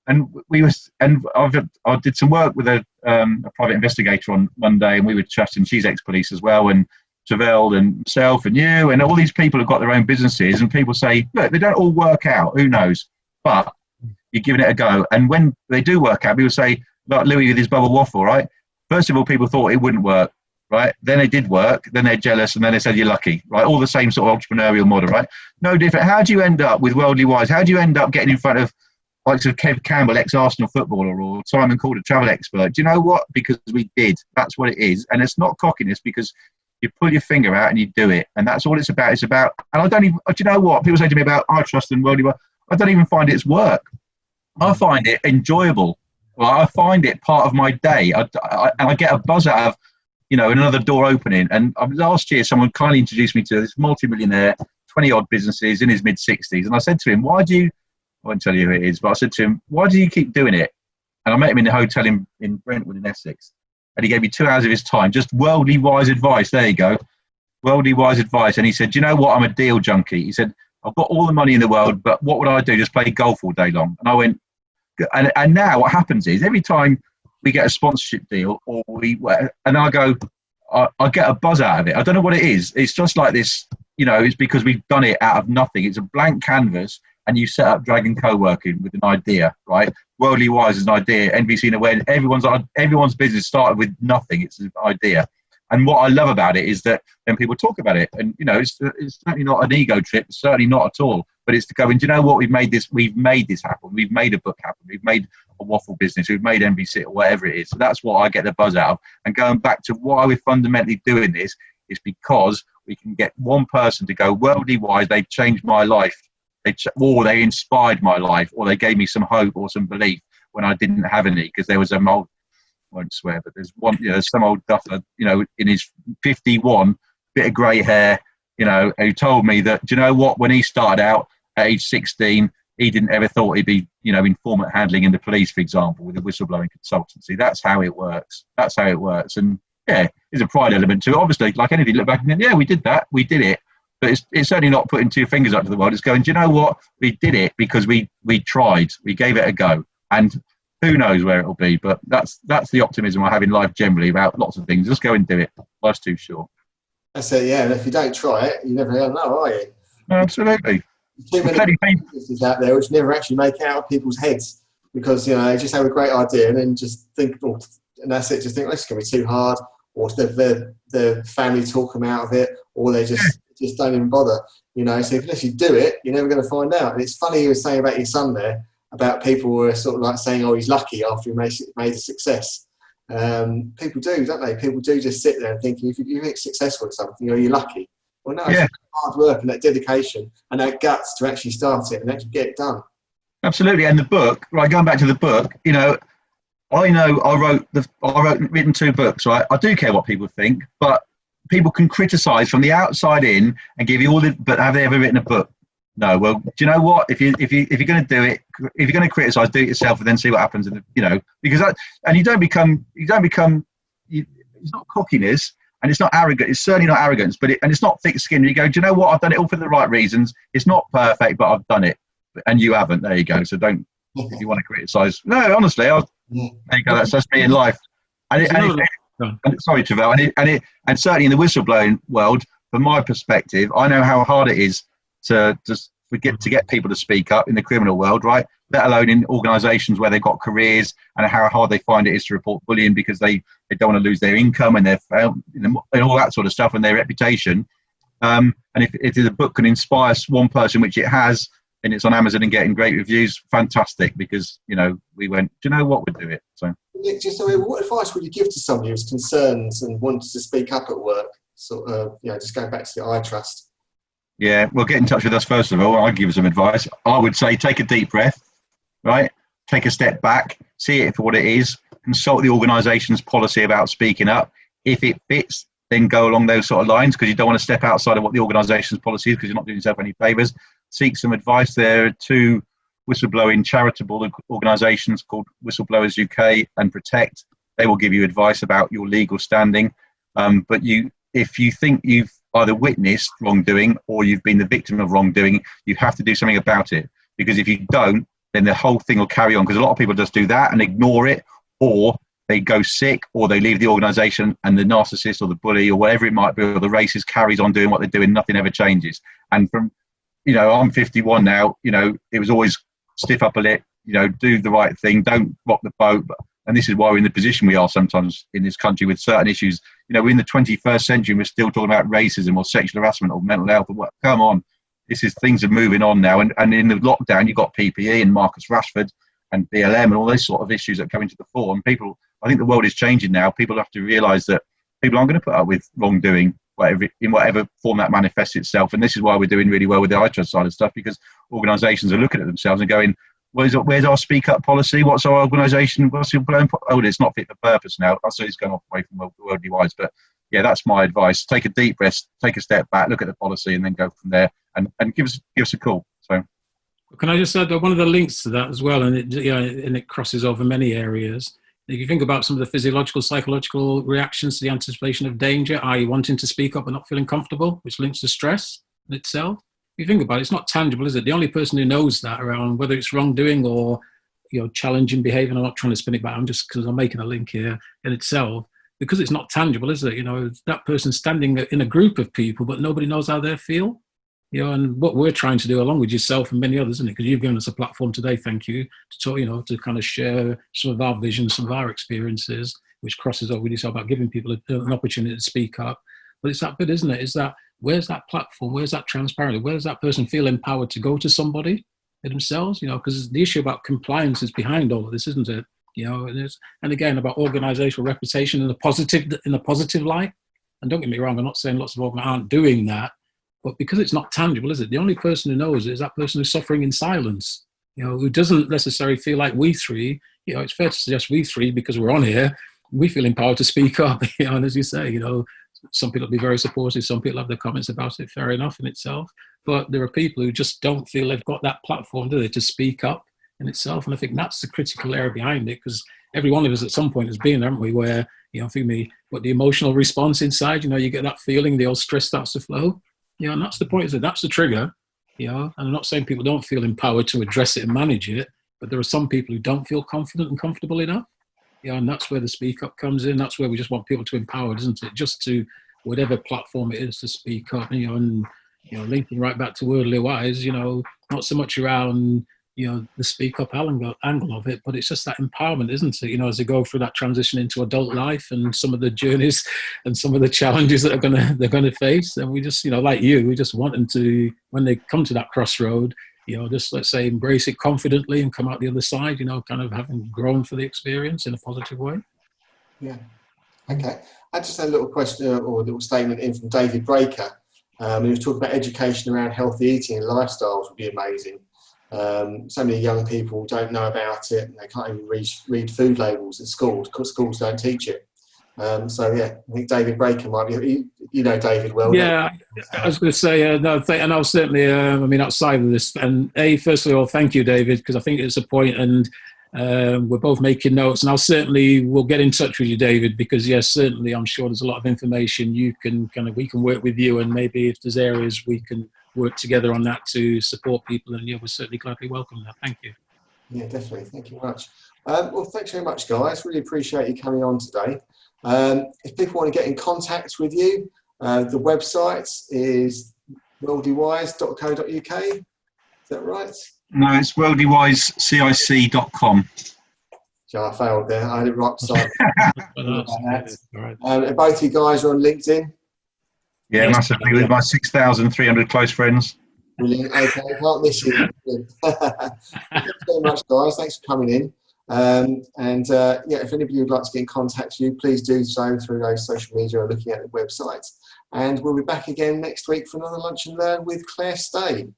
Speaker 3: I did some work with a private investigator on Monday, and we were chatting. She's ex-police as well, and Trevel and myself and you and all these people have got their own businesses, and people say, look, they don't all work out. Who knows? But you're giving it a go. And when they do work out, people say, like Louis with his bubble waffle, right? First of all, people thought it wouldn't work, right? Then it did work. Then they're jealous, and then they said you're lucky, right? All the same sort of entrepreneurial model, right? No different. How do you end up with Worldly Wise? How do you end up getting in front of like Kev Campbell, ex-Arsenal footballer, or Simon Calder, travel expert? Do you know what? Because we did. That's what it is. And it's not cockiness, because you pull your finger out and you do it. And that's all it's about. It's about, and I don't even, do you know what? People say to me about iTrust and Worldly Wise. I don't even find it's work. I find it enjoyable. Well, I find it part of my day. And I get a buzz out of, you know, another door opening. And last year, someone kindly introduced me to this multi-millionaire, 20-odd businesses in his mid-60s. And I said to him, I won't tell you who it is, but I said to him, why do you keep doing it? And I met him in the hotel in Brentwood in Essex. And he gave me 2 hours of his time, just worldly wise advice. There you go. Worldly wise advice. And he said, do you know what? I'm a deal junkie. He said, I've got all the money in the world, but what would I do? Just play golf all day long. And I went, and now what happens is every time we get a sponsorship deal and I go, I get a buzz out of it. I don't know what it is. It's just like this, you know, it's because we've done it out of nothing. It's a blank canvas, and you set up Dragon Co-working with an idea, right? Worldly Wise is an idea. NBC Aware, everyone's business started with nothing. It's an idea. And what I love about it is that then people talk about it, and you know, it's certainly not an ego trip. It's certainly not at all. But it's to go, and do you know what? We've made this happen. We've made a book happen. We've made a waffle business. We've made NBC or whatever it is. So that's what I get the buzz out of. And going back to why we're fundamentally doing this is because we can get one person to go, Worldly Wise, they've changed my life. Or they inspired my life, or they gave me some hope or some belief when I didn't have any, because there was I won't swear, but there's one, you know, some old duffer, you know, in his 51, bit of grey hair, you know, who told me that, do you know what, when he started out at age 16, he didn't ever thought he'd be, you know, informant handling in the police, for example, with a whistleblowing consultancy. That's how it works. That's how it works. And yeah, there's a pride element to it. Obviously, like anything, look back and then, yeah, we did that. We did it. But it's certainly not putting 2 fingers up to the world. It's going, do you know what? We did it because we tried. We gave it a go. And who knows where it'll be. But that's the optimism I have in life generally about lots of things. Just go and do it. Life's too short.
Speaker 1: That's it, yeah. And if you don't try it, you never know, are you?
Speaker 3: No, absolutely.
Speaker 1: Too many businesses out there which never actually make out of people's heads, because, you know, they just have a great idea and then just think, oh, and that's it. Just think, oh, it's going to be too hard, or their family talk them out of it, or they just don't even bother, you know. So unless you do it, you're never going to find out. And it's funny you were saying about your son there, about people who are sort of like saying, oh, he's lucky after he made a success. People do, don't they? People do just sit there and think, if you're successful at something, you know, you're lucky. Well, no, it's hard work and that dedication and that guts to actually start it and actually get it done.
Speaker 3: Absolutely. And the book, right, going back to the book, you know I've written 2 books, right? I do care what people think, but people can criticise from the outside in and give you all the, but have they ever written a book? No. Well, do you know what? If you're going to do it, if you're going to criticise, do it yourself, and then see what happens. Because that, and you don't become. It's not cockiness, and it's not arrogant. It's certainly not arrogance, but it's not thick-skinned. You go, do you know what? I've done it all for the right reasons. It's not perfect, but I've done it, and you haven't. There you go. So don't, if you want to criticise. No, honestly, there you go. That's me in life. Sorry, Trevel. And certainly in the whistleblowing world, from my perspective, I know how hard it is to get people to speak up in the criminal world, right? Let alone in organisations where they've got careers, and how hard they find it is to report bullying because they don't want to lose their income and and all that sort of stuff and their reputation. And if the book can inspire one person, which it has, and it's on Amazon and getting great reviews, fantastic, because we went, do you know what, we'll do it. So
Speaker 1: Nick, what advice would you give to somebody who's concerned and wanted to speak up at work? Sort of, just going back to the iTrust.
Speaker 3: Yeah, well, get in touch with us first of all. I'll give you some advice. I would say take a deep breath, right? Take a step back, see it for what it is, consult the organisation's policy about speaking up. If it fits, then go along those sort of lines, because you don't want to step outside of what the organisation's policy is, because you're not doing yourself any favours. Seek some advice. There are two whistleblowing charitable organisations called Whistleblowers UK and Protect. They will give you advice about your legal standing. But if you think you've either witnessed wrongdoing or you've been the victim of wrongdoing, you have to do something about it. Because if you don't, then the whole thing will carry on. Because a lot of people just do that and ignore it, or they go sick, or they leave the organisation, and the narcissist or the bully or whatever it might be, or the racist carries on doing what they're doing. Nothing ever changes. And from, I'm 51 now. It was always stiff upper lip. Do the right thing. Don't rock the boat. And this is why we're in the position we are sometimes in this country with certain issues. We're in the 21st century and we're still talking about racism or sexual harassment or mental health. Come on. Things are moving on now. And in the lockdown, you've got PPE and Marcus Rashford and BLM and all those sort of issues that come into the fore. And I think the world is changing now. People have to realise that people aren't going to put up with wrongdoing, in whatever form that manifests itself. And this is why we're doing really well with the iTrust side of stuff, because organisations are looking at themselves and going, where's our speak up policy? What's our organisation? It's not fit for purpose now. So it's going off away from Worldly Wise. But yeah, that's my advice. Take a deep breath, take a step back, look at the policy, and then go from there. And give us a call. So,
Speaker 2: can I just add one of the links to that as well? And it crosses over many areas. If you think about some of the physiological, psychological reactions to the anticipation of danger, i.e. wanting to speak up but not feeling comfortable, which links to stress in itself. If you think about it, it's not tangible, is it? The only person who knows that around whether it's wrongdoing or challenging behaviour, I'm not trying to spin it back, I'm just because I'm making a link here in itself, because it's not tangible, is it? That person standing in a group of people, but nobody knows how they feel. And what we're trying to do, along with yourself and many others, isn't it? Because you've given us a platform today, thank you, to talk, to kind of share some of our visions, some of our experiences, which crosses over with yourself about giving people an opportunity to speak up. But it's that bit, isn't it? Is that, where's that platform? Where's that transparency? Where does that person feel empowered to go to somebody themselves? Because the issue about compliance is behind all of this, isn't it? And again, about organisational reputation in a positive light. And don't get me wrong, I'm not saying lots of organisations aren't doing that, but because it's not tangible, is it? The only person who knows is that person who's suffering in silence, who doesn't necessarily feel like we three, it's fair to suggest we three, because we're on here, we feel empowered to speak up, and as you say, some people will be very supportive, some people have their comments about it, fair enough in itself, but there are people who just don't feel they've got that platform, do they, to speak up in itself. And I think that's the critical area behind it, because every one of us at some point has been, haven't we, where, for me, what the emotional response inside, you get that feeling, the old stress starts to flow. And that's the point, is that that's the trigger, and I'm not saying people don't feel empowered to address it and manage it, but there are some people who don't feel confident and comfortable enough, and that's where the speak up comes in. That's where we just want people to empower, isn't it? Just to whatever platform it is to speak up, and linking right back to Worldly Wise, not so much around, the speak up angle of it, but it's just that empowerment, isn't it? As they go through that transition into adult life and some of the journeys and some of the challenges that they're gonna face. And we just, like we just want them to, when they come to that crossroad, just let's say embrace it confidently and come out the other side, kind of having grown for the experience in a positive way.
Speaker 1: Yeah. Okay. I just had a little question or a little statement in from David Breaker. He was talking about education around healthy eating and lifestyles would be amazing. So many young people don't know about it, and they can't even read food labels at schools because schools don't teach it. So yeah, I think David Breaker might be, you know David well.
Speaker 2: Yeah, I was going to say, no, and I'll certainly, I mean, outside of this, and first of all, thank you, David, because I think it's a point, and we're both making notes, and we'll get in touch with you, David, because yes, certainly, I'm sure there's a lot of information we can work with you, and maybe if there's areas we can work together on that to support people, and yeah, we're certainly gladly welcome that. Thank you.
Speaker 1: Yeah, definitely. Thank you very much. Well, thanks very much, guys. Really appreciate you coming on today. If people want to get in contact with you, the website is worldlywise.co.uk. Is that right?
Speaker 3: No, it's worldlywisecic.com.
Speaker 1: So I failed there. I had it right beside.
Speaker 2: Right.
Speaker 1: And both you guys are on LinkedIn.
Speaker 3: Yeah,
Speaker 2: Yes.
Speaker 3: massively, with my 6,300 close friends.
Speaker 1: Brilliant. Okay, can't miss you. Thanks very much, guys. Thanks for coming in. Yeah, if anybody would like to get in contact with you, please do so through those social media or looking at the website. And we'll be back again next week for another Lunch and Learn with Claire Stay.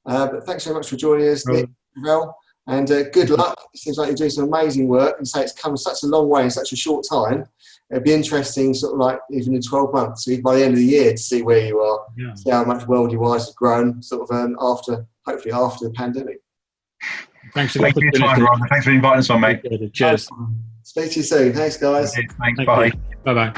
Speaker 1: But thanks very much for joining us, Nick, Trevel, and good luck. It seems like you're doing some amazing work, and say it's come such a long way in such a short time. It'd be interesting, sort of like even in 12 months, so by the end of the year, to see where you are, see how much Worldly Wise has grown, sort of hopefully after the pandemic.
Speaker 2: Thanks for
Speaker 3: your time, Ron. Thanks for inviting us on, mate.
Speaker 2: Cheers.
Speaker 1: Speak to you soon. Thanks, guys.
Speaker 3: Thanks. Bye.
Speaker 2: Bye-bye.